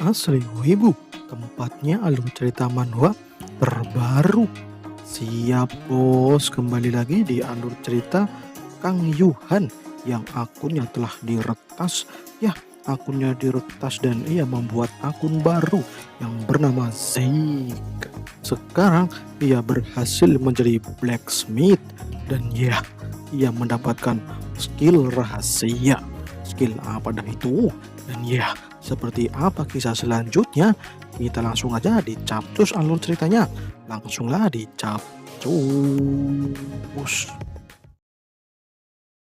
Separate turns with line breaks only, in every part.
Asli Wibu, tempatnya alur cerita manhwa terbaru. Siap bos, kembali lagi di alur cerita Kang Yuhan yang akunnya telah diretas. Ya, akunnya diretas dan ia membuat akun baru yang bernama Zik. Sekarang ia berhasil menjadi blacksmith dan ya, ia mendapatkan skill rahasia. Skill apa dah itu? Dan ya, seperti apa kisah selanjutnya? Kita langsung aja dicapcus alur ceritanya. Langsunglah dicapcus.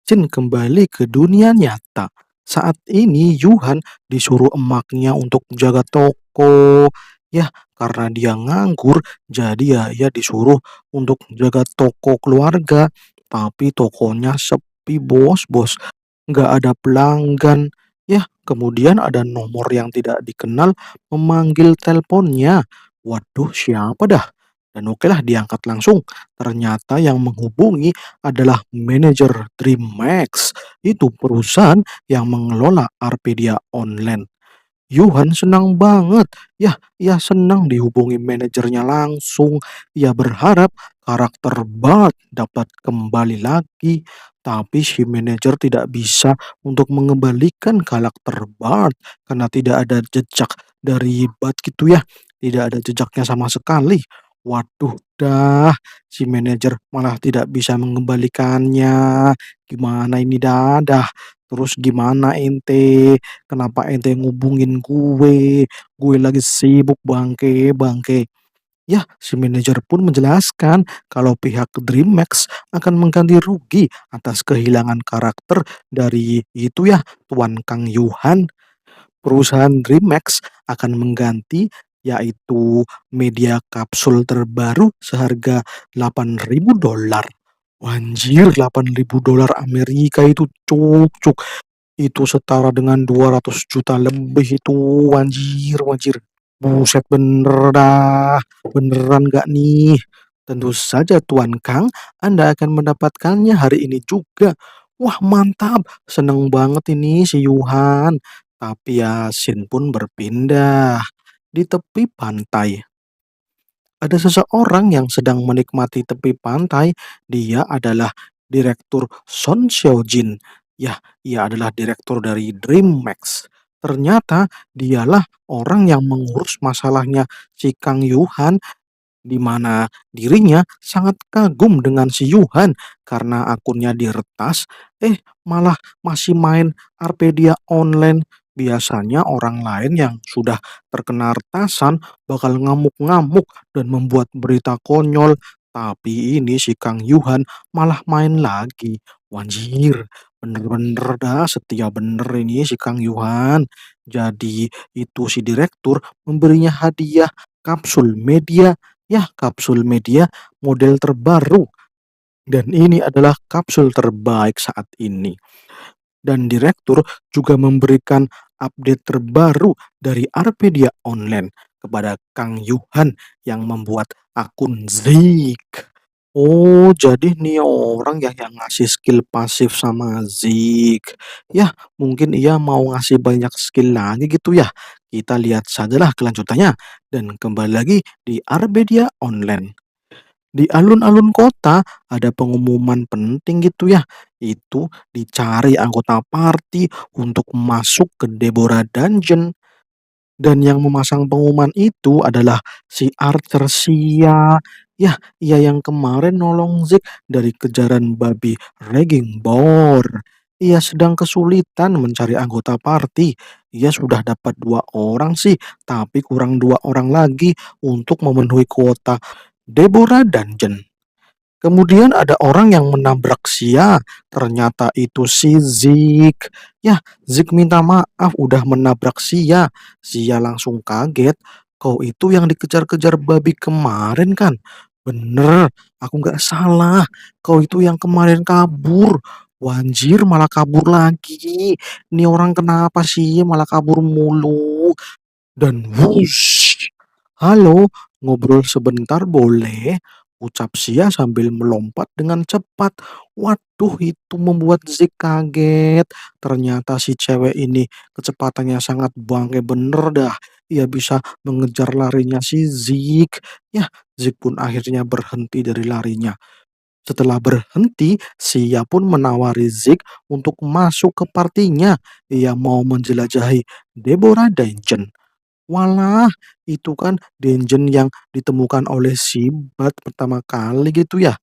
Jin kembali ke dunia nyata. Saat ini Yuhan disuruh emaknya untuk jaga toko. Ya, karena dia nganggur, jadi ya ia disuruh untuk jaga toko keluarga. Tapi tokonya sepi bos. Nggak ada pelanggan. Ya, kemudian ada nomor yang tidak dikenal memanggil teleponnya. Waduh, siapa dah? Dan okelah diangkat langsung. Ternyata yang menghubungi adalah manajer Dreammax. Itu perusahaan yang mengelola Arpedia Online. Yuhan senang banget. Ya, ia senang dihubungi manajernya langsung. Ia berharap karakter Bart dapat kembali lagi. Tapi si manajer tidak bisa untuk mengembalikan karakter Bart karena tidak ada jejak dari Bart gitu ya. Tidak ada jejaknya sama sekali. Waduh dah, si manajer malah tidak bisa mengembalikannya. Gimana ini dadah? Terus gimana ente? Kenapa ente ngubungin gue? Gue lagi sibuk bangke. Ya, si manajer pun menjelaskan kalau pihak DreamMax akan mengganti rugi atas kehilangan karakter dari itu ya, Tuan Kang Yuhan. Perusahaan DreamMax akan mengganti yaitu media kapsul terbaru seharga $8.000. Anjir, $8.000 Amerika itu cuk. Itu setara dengan 200 juta lebih itu, anjir. Buset, bener dah. Beneran gak nih? Tentu saja Tuan Kang, Anda akan mendapatkannya hari ini juga. Wah mantap, seneng banget ini si Yuhan. Tapi ya Sin pun berpindah. Di tepi pantai, ada seseorang yang sedang menikmati tepi pantai. Dia adalah Direktur Son Xiaojin. Ya, ia adalah direktur dari DreamMax. Ternyata dialah orang yang mengurus masalahnya si Kang Yuhan, di mana dirinya sangat kagum dengan si Yuhan karena akunnya diretas, malah masih main Arpedia Online. Biasanya orang lain yang sudah terkena retasan bakal ngamuk-ngamuk dan membuat berita konyol. Tapi ini si Kang Yuhan malah main lagi. Wanjir, bener-bener dah setia bener ini si Kang Yuhan. Jadi itu si direktur memberinya hadiah kapsul media. Ya, kapsul media model terbaru. Dan ini adalah kapsul terbaik saat ini. Dan direktur juga memberikan update terbaru dari Arpedia Online kepada Kang Yuhan yang membuat akun Zik. Oh, jadi nih orang yang ngasih skill pasif sama Zik. Ya, mungkin ia mau ngasih banyak skill lagi gitu ya. Kita lihat sajalah kelanjutannya. Dan kembali lagi di Arpedia Online. Di alun-alun kota ada pengumuman penting gitu ya. Itu dicari anggota party untuk masuk ke Deborah Dungeon. Dan yang memasang pengumuman itu adalah si Archer Sia. Ya, ia yang kemarin nolong Zeke dari kejaran babi Raging Boar. Ia sedang kesulitan mencari anggota party. Ia sudah dapat 2 orang sih, tapi kurang 2 orang lagi untuk memenuhi kuota Deborah Dungeon. Kemudian ada orang yang menabrak Sia. Ternyata itu si Zik. Ya, Zik minta maaf udah menabrak Sia. Sia langsung kaget. Kau itu yang dikejar-kejar babi kemarin kan? Bener, aku nggak salah. Kau itu yang kemarin kabur. Wanjir, malah kabur lagi. Ini orang kenapa sih malah kabur mulu? Dan wush. Halo, ngobrol sebentar boleh? Ucap Sia sambil melompat dengan cepat. Waduh, itu membuat Zik kaget. Ternyata si cewek ini kecepatannya sangat bangke bener dah. ia bisa mengejar larinya si Zik. Ya, Zik pun akhirnya berhenti dari larinya. Setelah berhenti, Sia pun menawari Zik untuk masuk ke partinya. Ia mau menjelajahi Deborah Dungeon. Walah, itu kan dungeon yang ditemukan oleh si Bat pertama kali gitu ya.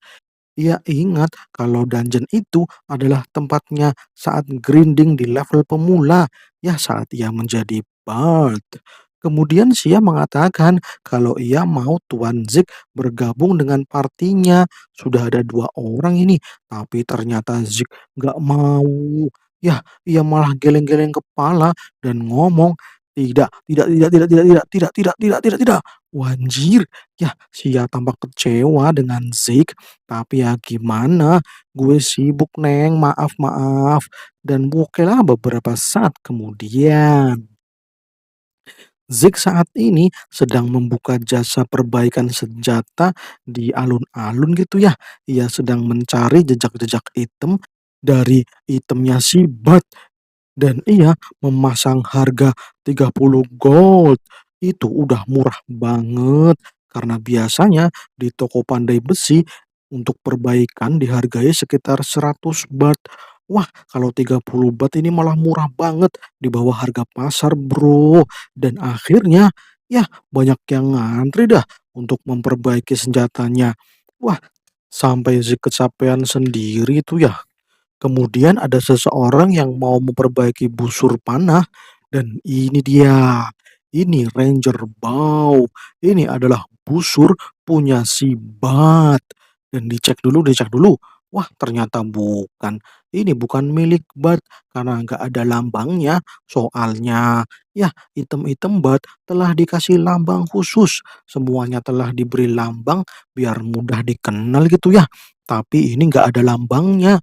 Ia ingat kalau dungeon itu adalah tempatnya saat grinding di level pemula, ya saat ia menjadi bard. Kemudian Sia mengatakan kalau ia mau Tuan Zik bergabung dengan partinya. Sudah ada dua orang ini, tapi ternyata Zik gak mau. Ya, ia malah geleng-geleng kepala dan ngomong, tidak, tidak, tidak, tidak, tidak, tidak, tidak, tidak, tidak, tidak, tidak. Wanjir, ya Sia tampak kecewa dengan Zik. Tapi ya gimana, gue sibuk Neng, maaf maaf. Dan okelah beberapa saat kemudian. Zik saat ini sedang membuka jasa perbaikan senjata di alun-alun gitu ya. Ia sedang mencari jejak-jejak item dari itemnya si Bat dan ia memasang harga 30 gold. Itu udah murah banget karena biasanya di toko pandai besi untuk perbaikan dihargai sekitar 100 bat. Wah, kalau 30 bat ini malah murah banget di bawah harga pasar, Bro. Dan akhirnya ya banyak yang ngantri dah untuk memperbaiki senjatanya. Wah, sampai si kecapean sendiri tuh ya. Kemudian ada seseorang yang mau memperbaiki busur panah dan ini dia. Ini Ranger Bow. Ini adalah busur punya si Bat. Dan dicek dulu. Wah, ternyata bukan. Ini bukan milik Bat karena nggak ada lambangnya. Soalnya, ya, item-item Bat telah dikasih lambang khusus. Semuanya telah diberi lambang biar mudah dikenal gitu ya. Tapi ini nggak ada lambangnya.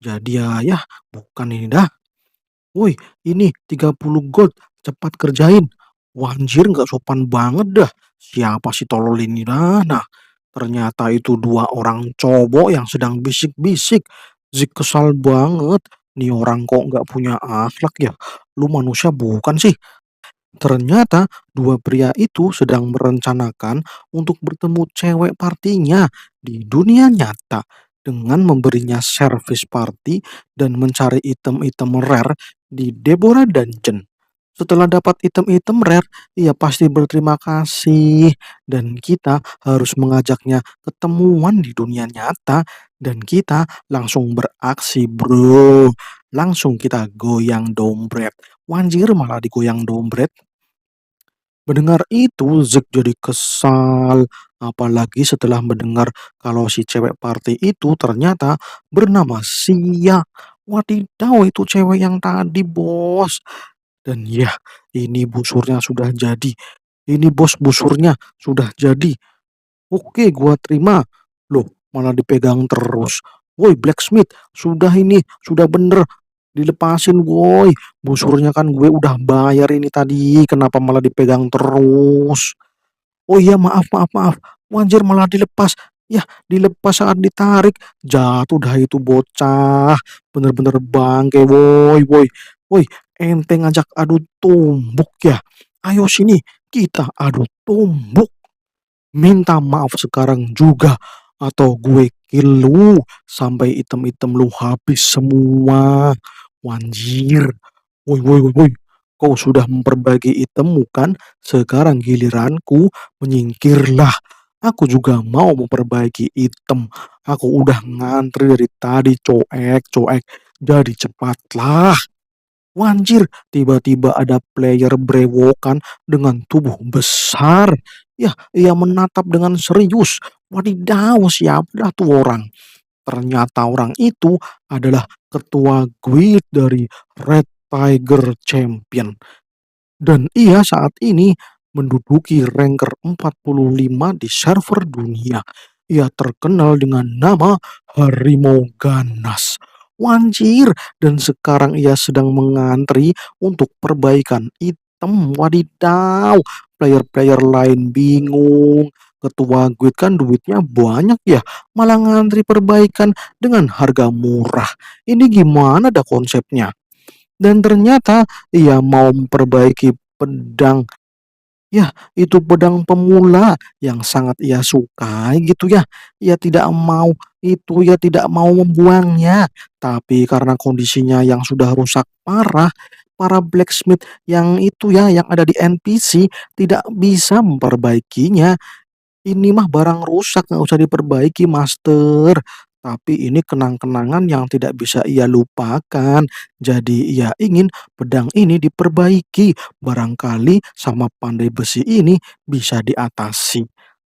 Jadi ya bukan ini dah. Woi, ini 30 gold, cepat kerjain. Wah, anjir nggak sopan banget dah. Siapa si tolol ini dah? Nah, ternyata itu dua orang cowok yang sedang bisik-bisik. Zik kesal banget. Nih orang kok nggak punya akhlak ya? Lu manusia bukan sih? Ternyata dua pria itu sedang merencanakan untuk bertemu cewek partinya di dunia nyata dengan memberinya service party dan mencari item-item rare di Deborah Dungeon. Setelah dapat item-item rare, ia pasti berterima kasih dan kita harus mengajaknya ketemuan di dunia nyata dan kita langsung beraksi, bro. Langsung kita goyang dompet. Wanjir malah digoyang dompet. Mendengar itu, Zik jadi kesal. Apalagi setelah mendengar kalau si cewek party itu ternyata bernama Sia. Wadidaw, itu cewek yang tadi, bos. Dan ya, ini busurnya sudah jadi. Ini bos busurnya sudah jadi. Oke, gua terima. Loh, malah dipegang terus. Woi, blacksmith, sudah ini, sudah bener. Dilepasin, woi. Busurnya kan gue udah bayar ini tadi. Kenapa malah dipegang terus? Oh iya, maaf, maaf, maaf. Wajar malah dilepas. Ya, dilepas saat ditarik. Jatuh dah itu bocah. Bener-bener bangke, woi, woi. Woi, ente ngajak adu tumbuk ya. Ayo sini, kita adu tumbuk. Minta maaf sekarang juga atau gue kill lu sampai item-item lu habis semua. Wanjir. Woi, woi, woi, woi. Kau sudah memperbaiki itemmu kan? Sekarang giliranku, menyingkirlah. Aku juga mau memperbaiki item. Aku udah ngantri dari tadi, coek, coek. Jadi cepatlah. Wanjir, tiba-tiba ada player brewokan dengan tubuh besar. Ya, ia menatap dengan serius. Wadidaw, siapa dah tuh orang? Ternyata orang itu adalah ketua guild dari Red Tiger Champion. Dan ia saat ini menduduki ranker 45 di server dunia. Ia terkenal dengan nama Harimau Ganas. Wanjir, dan sekarang ia sedang mengantri untuk perbaikan item. Wadidaw, player-player lain bingung. Ketua guild kan duitnya banyak ya, malah ngantri perbaikan dengan harga murah. Ini gimana dah konsepnya? Dan ternyata ia mau memperbaiki pedang Ya, itu pedang pemula yang sangat ia sukai gitu ya. Ia tidak mau membuangnya. Tapi karena kondisinya yang sudah rusak parah, para blacksmith yang itu ya, yang ada di NPC tidak bisa memperbaikinya. "Ini mah barang rusak, nggak usah diperbaiki, Master." Tapi ini kenang-kenangan yang tidak bisa ia lupakan. Jadi ia ingin pedang ini diperbaiki. Barangkali sama pandai besi ini bisa diatasi.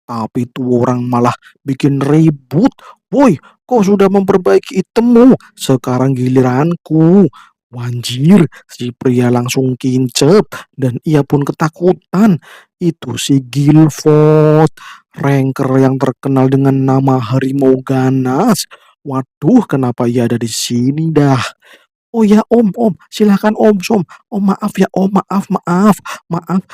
Tapi tuh orang malah bikin ribut. "Woi, kau sudah memperbaiki itemmu, sekarang giliranku." Wanjir, si pria langsung kincep dan ia pun ketakutan. Itu si Guilford, ranker yang terkenal dengan nama Harimau Ganas. Waduh, kenapa ia ada di sini dah? "Oh ya Om, silakan Om. Om maaf ya Om, maaf,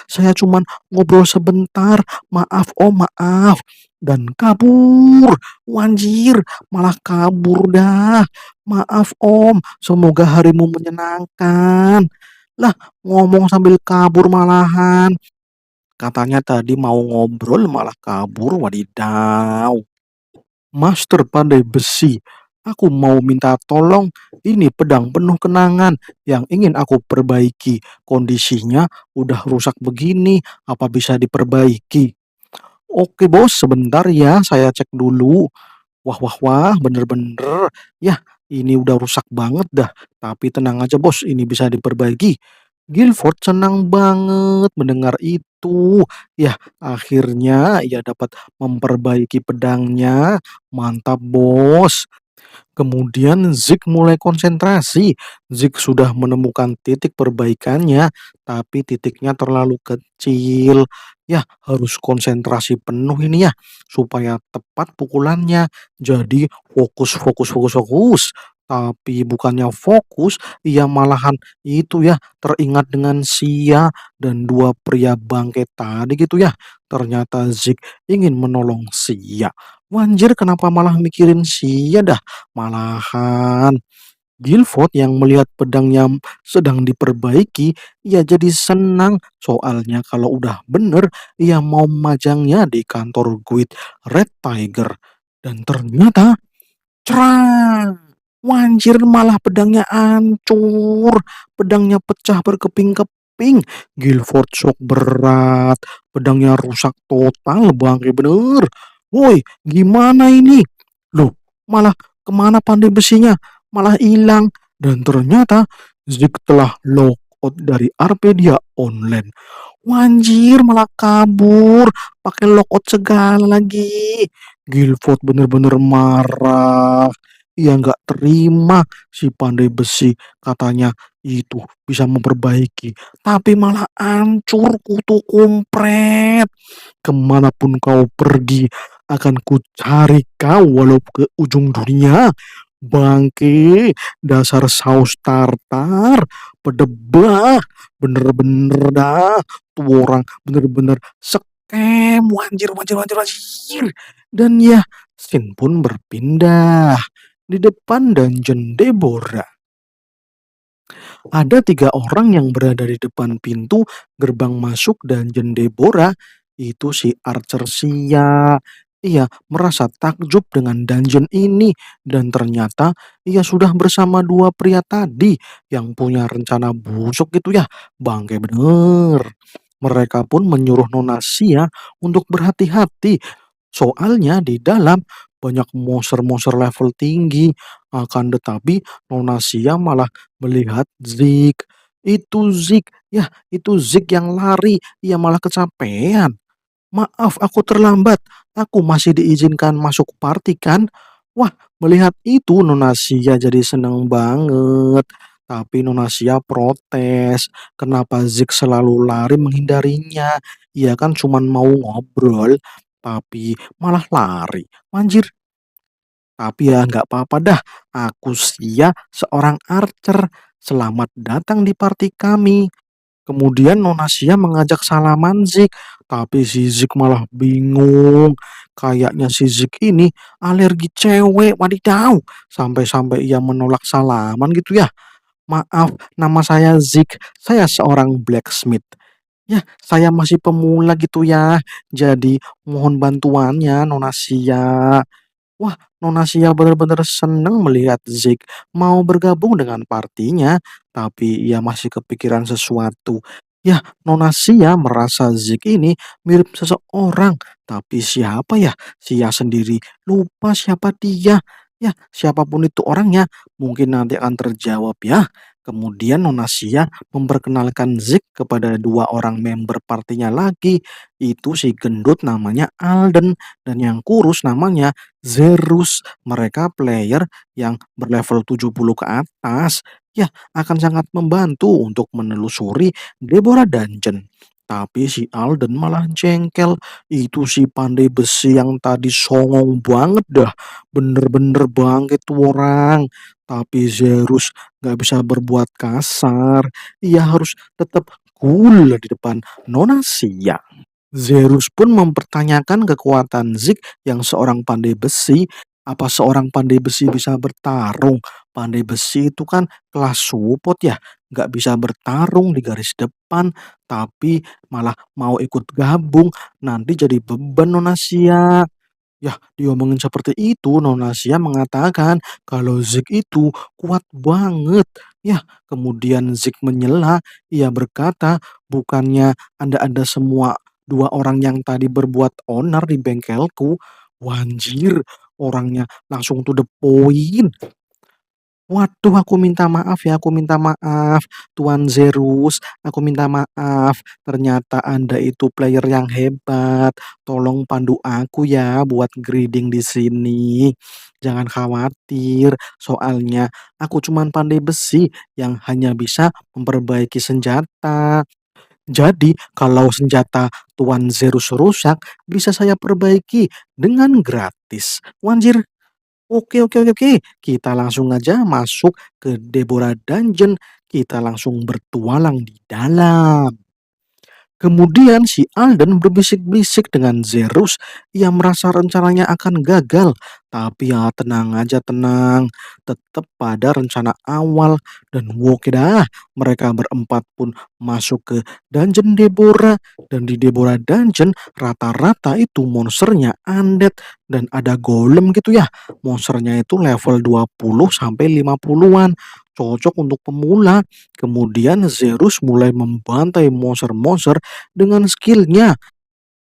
saya cuman ngobrol sebentar, maaf Om, maaf." Dan kabur, wanjir, malah kabur dah. "Maaf Om, semoga harimu menyenangkan." Lah, ngomong sambil kabur malahan. Katanya tadi mau ngobrol malah kabur, wadidaw. "Master pandai besi, aku mau minta tolong. Ini pedang penuh kenangan yang ingin aku perbaiki. Kondisinya udah rusak begini, apa bisa diperbaiki?" "Oke bos, sebentar ya, saya cek dulu." Wah, bener-bener. Yah, ini udah rusak banget dah. Tapi tenang aja bos, ini bisa diperbaiki. Guilford senang banget mendengar itu. Yah, akhirnya ia dapat memperbaiki pedangnya. Mantap bos. Kemudian Zik mulai konsentrasi. Zik sudah menemukan titik perbaikannya, tapi titiknya terlalu kecil. Ya, harus konsentrasi penuh ini ya, supaya tepat pukulannya. Jadi fokus. Tapi bukannya fokus, ia malahan itu ya, teringat dengan Sia dan dua pria bangke tadi gitu ya. Ternyata Zik ingin menolong Sia. Wanjir, kenapa malah mikirin Sia dah? Malahan Guilford yang melihat pedangnya sedang diperbaiki, ia jadi senang. Soalnya kalau udah bener, ia mau memajangnya di kantor guild Red Tiger. Dan ternyata, cerang! Wanjir, malah pedangnya hancur. Pedangnya pecah berkeping-keping. Guilford shock berat. Pedangnya rusak total, bangke bener. "Woi, gimana ini? Loh, malah kemana pandai besinya? Malah hilang." Dan ternyata Zik telah logout dari Arpedia Online. Wanjir, malah kabur, pakai logout segala lagi. Guilford bener-bener marah. Ia nggak terima si pandai besi katanya itu bisa memperbaiki, tapi malah hancur kutu kumpret. "Kemanapun kau pergi, akan kucari kau walau ke ujung dunia. Bangke, dasar saus tartar, pedebah, bener-bener dah, tuh orang bener-bener scam, wanjir. Dan ya, scene pun berpindah. Di depan dungeon Deborah, ada 3 orang yang berada di depan pintu gerbang masuk dungeon Deborah. Itu si Archer Sia. Ia merasa takjub dengan dungeon ini dan ternyata ia sudah bersama dua pria tadi yang punya rencana busuk gitu ya. Bangke bener. Mereka pun menyuruh Nona Sia untuk berhati-hati. Soalnya di dalam banyak monster-monster level tinggi. Akan tetapi Nona Sia malah melihat Zik. Itu Zik, ya itu Zik yang lari. Ia malah kecapean. "Maaf, aku terlambat. Aku masih diizinkan masuk party kan?" Wah, melihat itu Nona Sia jadi seneng banget. Tapi Nona Sia protes. Kenapa Zik selalu lari menghindarinya? Ia kan cuma mau ngobrol, tapi malah lari. Manjir, tapi ya nggak apa-apa dah. Aku Sia seorang archer. Selamat datang di party kami. Kemudian Nona Sia mengajak salaman Zik, tapi si Zik malah bingung. Kayaknya si Zik ini alergi cewek, wadidaw. Sampai-sampai ia menolak salaman gitu ya. "Maaf, nama saya Zik. Saya seorang blacksmith." Ya, saya masih pemula gitu ya, jadi mohon bantuannya Nona Sia. Wah, Nona Sia benar-benar seneng melihat Zik mau bergabung dengan partinya, tapi ia masih kepikiran sesuatu. Ya, Nona Sia merasa Zik ini mirip seseorang, tapi siapa ya? Sia sendiri lupa siapa dia. Ya, siapapun itu orangnya, mungkin nanti akan terjawab ya. Kemudian Nona Sia memperkenalkan Zik kepada dua orang member partinya lagi. Itu si gendut namanya Alden dan yang kurus namanya Zerus. Mereka player yang berlevel 70 ke atas. Ya, akan sangat membantu untuk menelusuri Deborah Dungeon. Tapi si Alden malah jengkel. Itu si pandai besi yang tadi songong banget dah. Bener-bener bangkit tuh orang. Tapi Zerus gak bisa berbuat kasar. Ia harus tetap cool di depan Nona Sia. Zerus pun mempertanyakan kekuatan Zik yang seorang pandai besi. Apa seorang pandai besi bisa bertarung? Pandai besi itu kan kelas support ya, nggak bisa bertarung di garis depan, tapi malah mau ikut gabung, nanti jadi beban Nona Sia. Yah, diomongin seperti itu, Nona Sia mengatakan kalau Zik itu kuat banget. Yah, kemudian Zik menyela, ia berkata, bukannya Anda-Anda semua dua orang yang tadi berbuat onar di bengkelku. Wanjir, orangnya langsung to the point. Waduh, aku minta maaf ya, aku minta maaf, Tuan Zerus, aku minta maaf. Ternyata Anda itu player yang hebat. Tolong pandu aku ya buat greeting di sini. Jangan khawatir, soalnya aku cuman pandai besi yang hanya bisa memperbaiki senjata. Jadi, kalau senjata Tuan Zerus rusak, bisa saya perbaiki dengan gratis. Wanjir. Oke, oke, oke, oke. Kita langsung aja masuk ke Deborah Dungeon. Kita langsung bertualang di dalam. Kemudian si Alden berbisik-bisik dengan Zerus. Ia merasa rencananya akan gagal. Tapi ya tenang aja, tenang. Tetap pada rencana awal. Dan oke dah, mereka berempat pun masuk ke dungeon Deborah. Dan di Deborah Dungeon rata-rata itu monsternya undead. Dan ada golem gitu ya. Monsternya itu level 20 sampai 50-an. Cocok untuk pemula. Kemudian Zerus mulai membantai monster-monster dengan skillnya.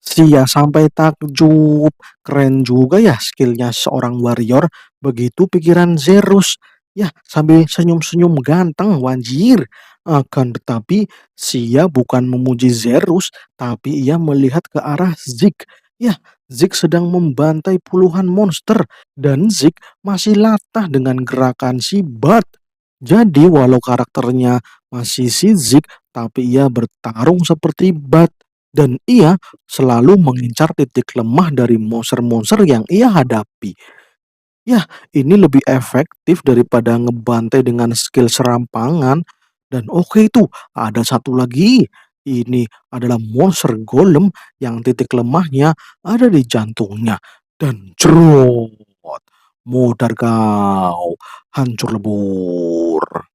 Sia sampai takjub. Keren juga ya skillnya seorang warrior. Begitu pikiran Zerus. Ya, sambil senyum-senyum ganteng, wanjir. Akan tetapi, Sia bukan memuji Zerus, tapi ia melihat ke arah Zik. Ya, Zik sedang membantai puluhan monster. Dan Zik masih latah dengan gerakan si Bat. Jadi, walau karakternya masih si Zik, tapi ia bertarung seperti Bat. Dan ia selalu mengincar titik lemah dari monster-monster yang ia hadapi. Ya, ini lebih efektif daripada ngebantai dengan skill serampangan. Dan oke itu, ada satu lagi. Ini adalah monster golem yang titik lemahnya ada di jantungnya. Dan cerot, modar kau, hancur lebur.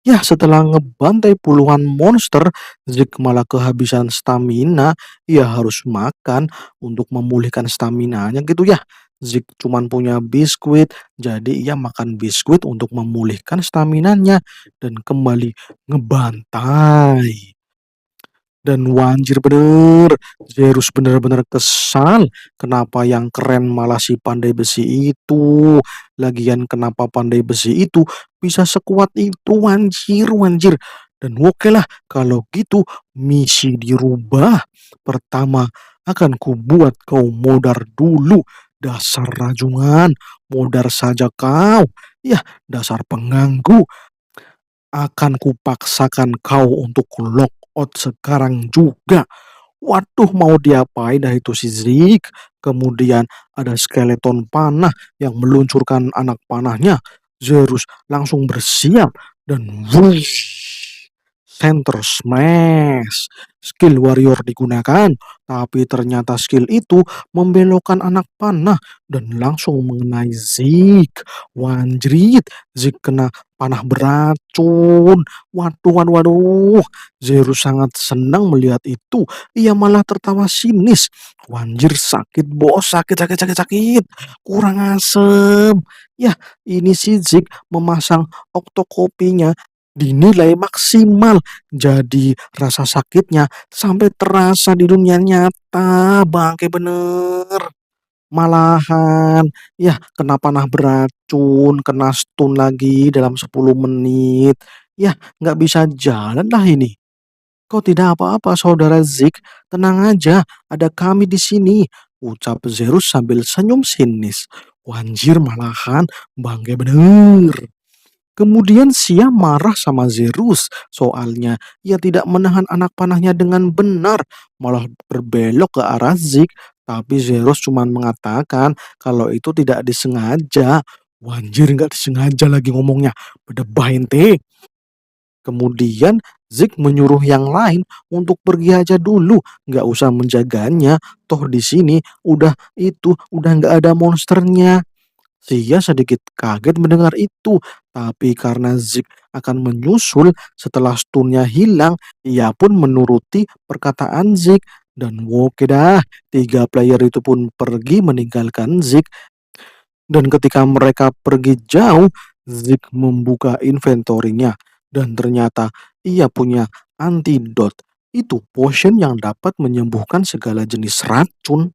Ya, setelah ngebantai puluhan monster, Zik malah kehabisan stamina. Ia harus makan untuk memulihkan staminanya gitu ya. Zik cuman punya biskuit, jadi ia makan biskuit untuk memulihkan staminanya dan kembali ngebantai. Dan wanjir bener, Zerus bener-bener kesal. Kenapa yang keren malah si pandai besi itu? Lagian kenapa pandai besi itu bisa sekuat itu, wanjir, wanjir. Dan oke lah, kalau gitu misi dirubah. Pertama, akan kubuat kau modar dulu. Dasar rajungan, modar saja kau. Ya, dasar pengganggu. Akan kupaksakan kau untuk lock out sekarang juga. Waduh, mau diapain dah itu si Zik. Kemudian ada skeleton panah yang meluncurkan anak panahnya. Zerus langsung bersiap dan wush, Center Smash. Skill warrior digunakan, tapi ternyata skill itu membelokkan anak panah dan langsung mengenai Zik. Wanjrit, Zik kena panah beracun. Waduh, waduh, waduh. Zero sangat senang melihat itu. Ia malah tertawa sinis. Wanjir sakit bos, sakit, sakit, sakit, sakit. Kurang asem. Ya, ini si Zik memasang oktokopinya dinilai maksimal. Jadi rasa sakitnya sampai terasa di dunia nyata, bangke bener. Malahan, ya kena panah beracun, kena stun lagi dalam 10 menit. Ya, nggak bisa jalan lah ini. Kau tidak apa-apa, saudara Zik. Tenang aja, ada kami di sini. Ucap Zerus sambil senyum sinis. Wanjir malahan, bangke bener. Kemudian Sia marah sama Zerus, soalnya ia tidak menahan anak panahnya dengan benar, malah berbelok ke arah Zik. Tapi Zerus cuma mengatakan kalau itu tidak disengaja. Wanjir nggak disengaja lagi ngomongnya. Berdebah ente. Kemudian Zik menyuruh yang lain untuk pergi aja dulu, nggak usah menjaganya. Toh di sini udah nggak ada monsternya. Sia sedikit kaget mendengar itu, tapi karena Zik akan menyusul setelah stunnya hilang, ia pun menuruti perkataan Zik. Dan oke dah, tiga player itu pun pergi meninggalkan Zik. Dan ketika mereka pergi jauh, Zik membuka inventorinya. Dan ternyata ia punya antidot. Itu potion yang dapat menyembuhkan segala jenis racun.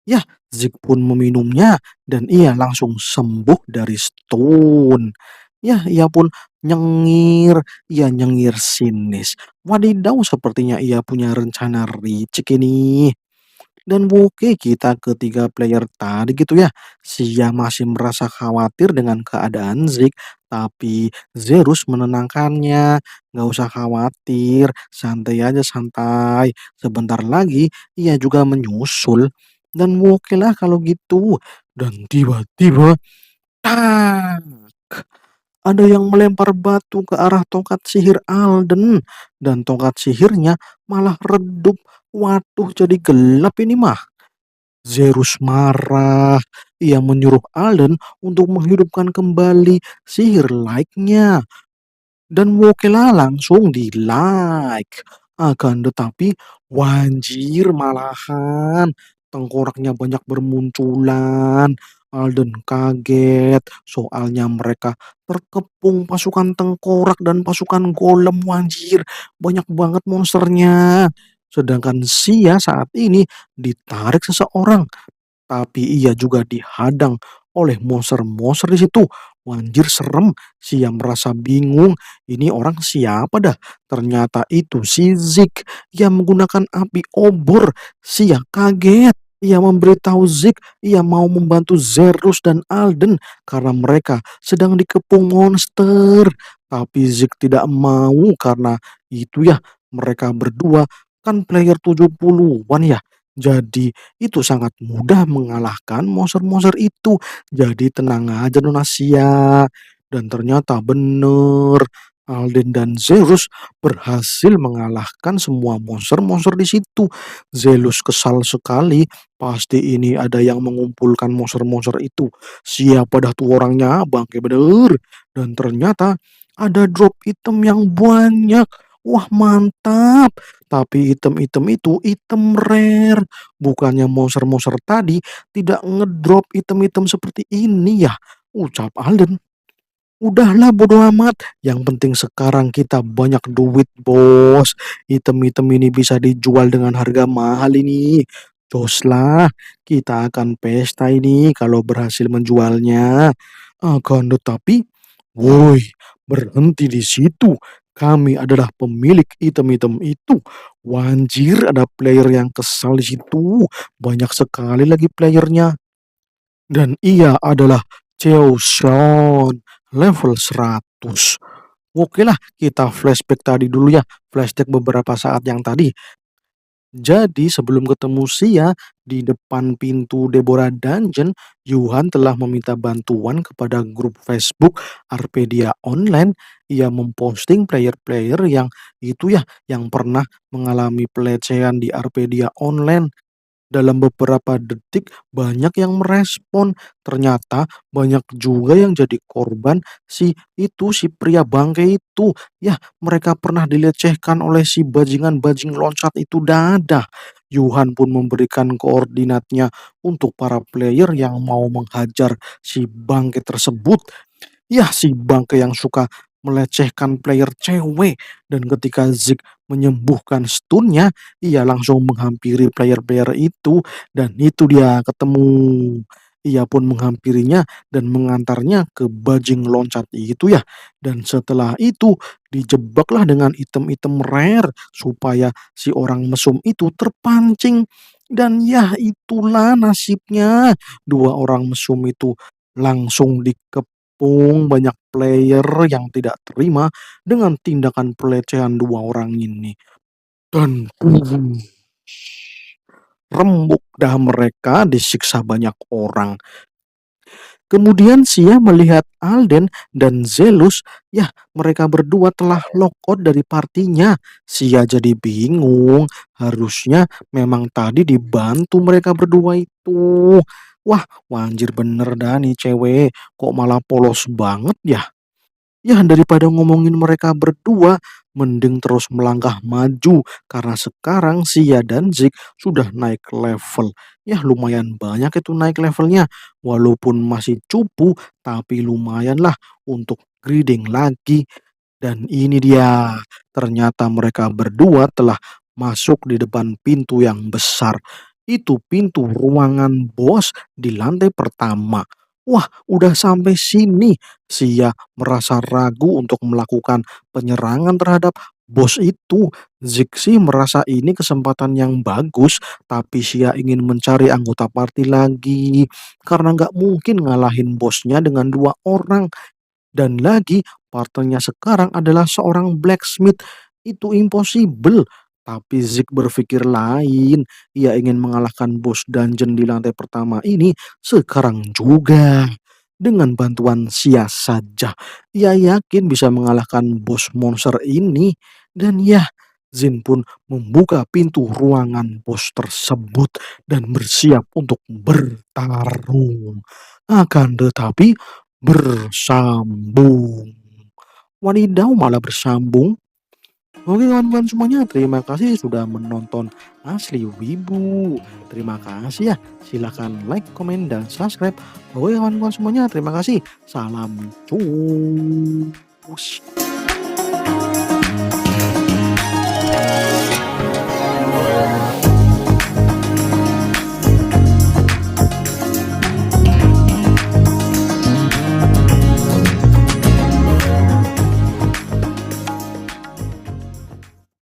Ya, Zik pun meminumnya dan ia langsung sembuh dari stun. Ya, ia pun nyengir, ia nyengir sinis. Wadidaw, sepertinya ia punya rencana ricik ini. Dan oke, kita ketiga player tadi gitu ya. Sia masih merasa khawatir dengan keadaan Zik, tapi Zerus menenangkannya. Nggak usah khawatir, santai aja santai. Sebentar lagi ia juga menyusul. Dan oke lah kalau gitu. Dan tiba-tiba, tak! Ada yang melempar batu ke arah tongkat sihir Alden. Dan tongkat sihirnya malah redup. Waduh, jadi gelap ini mah. Zerus marah. Ia menyuruh Alden untuk menghidupkan kembali sihir like-nya. Dan Wokela langsung di-like. Akan tetapi, wanjir malahan. Tengkoraknya banyak bermunculan. Alden kaget, soalnya mereka terkepung pasukan tengkorak dan pasukan golem wanjir. Banyak banget monsternya. Sedangkan Sia saat ini ditarik seseorang, tapi ia juga dihadang oleh monster-monster di situ. Wanjir serem, Sia merasa bingung. Ini orang siapa dah? Ternyata itu si Zik yang menggunakan api obor. Sia kaget. Ia memberitahu Zik ia mau membantu Zerus dan Alden karena mereka sedang dikepung monster. Tapi Zik tidak mau karena itu ya, mereka berdua kan player 70-an ya. Jadi itu sangat mudah mengalahkan monster-monster itu. Jadi tenang aja Nona Sia. Dan ternyata bener, Alden dan Zeus berhasil mengalahkan semua monster-monster di situ. Zeus kesal sekali, pasti ini ada yang mengumpulkan monster-monster itu. Siapa dah tuh orangnya, bangke bener. Dan ternyata ada drop item yang banyak. Wah mantap, tapi item-item itu item rare. Bukannya monster-monster tadi tidak ngedrop item-item seperti ini ya, ucap Alden. Udahlah bodo amat, yang penting sekarang kita banyak duit bos. Item-item ini bisa dijual dengan harga mahal ini. Jos lah, kita akan pesta ini kalau berhasil menjualnya. Akan tetapi, woi, berhenti di situ. Kami adalah pemilik item-item itu. Wanjir, ada player yang kesal di situ. Banyak sekali lagi playernya. Dan ia adalah Cheo Sean, level 100. Oke lah, kita flashback tadi dulu ya. Flashback beberapa saat yang tadi. Jadi sebelum ketemu Xia di depan pintu Deborah Dungeon, Yuhan telah meminta bantuan kepada grup Facebook Arpedia Online. Ia memposting player-player yang itu ya, yang pernah mengalami pelecehan di Arpedia Online. Dalam beberapa detik banyak yang merespon. Ternyata banyak juga yang jadi korban si pria bangke itu. Ya, mereka pernah dilecehkan oleh si bajingan-bajing loncat itu dadah. Yuhan pun memberikan koordinatnya untuk para player yang mau menghajar si bangke tersebut. Ya, si bangke yang suka melecehkan player cewek. Dan ketika Zik menyembuhkan stunnya, ia langsung menghampiri player-player itu. Dan itu dia ketemu. Ia pun menghampirinya dan mengantarnya ke bajing loncat itu ya. Dan setelah itu dijebaklah dengan item-item rare supaya si orang mesum itu terpancing. Dan ya itulah nasibnya. Dua orang mesum itu langsung banyak player yang tidak terima dengan tindakan pelecehan dua orang ini. Dan rembuk dah mereka disiksa banyak orang. Kemudian Sia melihat Alden dan Zelus, ya mereka berdua telah lockout dari partinya. Sia jadi bingung, harusnya memang tadi dibantu mereka berdua itu. Wah, wanjir bener dah nih cewek, kok malah polos banget ya. Ya daripada ngomongin mereka berdua, mending terus melangkah maju karena sekarang Sia dan Zik sudah naik level. Ya lumayan banyak itu naik levelnya. Walaupun masih cupu, tapi lumayan lah untuk greeding lagi. Dan ini dia, ternyata mereka berdua telah masuk di depan pintu yang besar. Itu pintu ruangan bos di lantai pertama. Wah, udah sampai sini. Sia merasa ragu untuk melakukan penyerangan terhadap bos itu. Zixi merasa ini kesempatan yang bagus, tapi Sia ingin mencari anggota party lagi. Karena nggak mungkin ngalahin bosnya dengan dua orang. Dan lagi, partnernya sekarang adalah seorang blacksmith. Itu impossible. Tapi Zik berpikir lain. Ia ingin mengalahkan bos dungeon di lantai pertama ini sekarang juga. Dengan bantuan Sia saja, ia yakin bisa mengalahkan bos monster ini. Dan ya, Zin pun membuka pintu ruangan bos tersebut dan bersiap untuk bertarung. Akan tetapi bersambung. Wadidaw, malah bersambung. Oke kawan-kawan semuanya, terima kasih sudah menonton Asli Wibu. Terima kasih ya. Silahkan like, komen, dan subscribe. Oke kawan-kawan semuanya, terima kasih. Salam cus.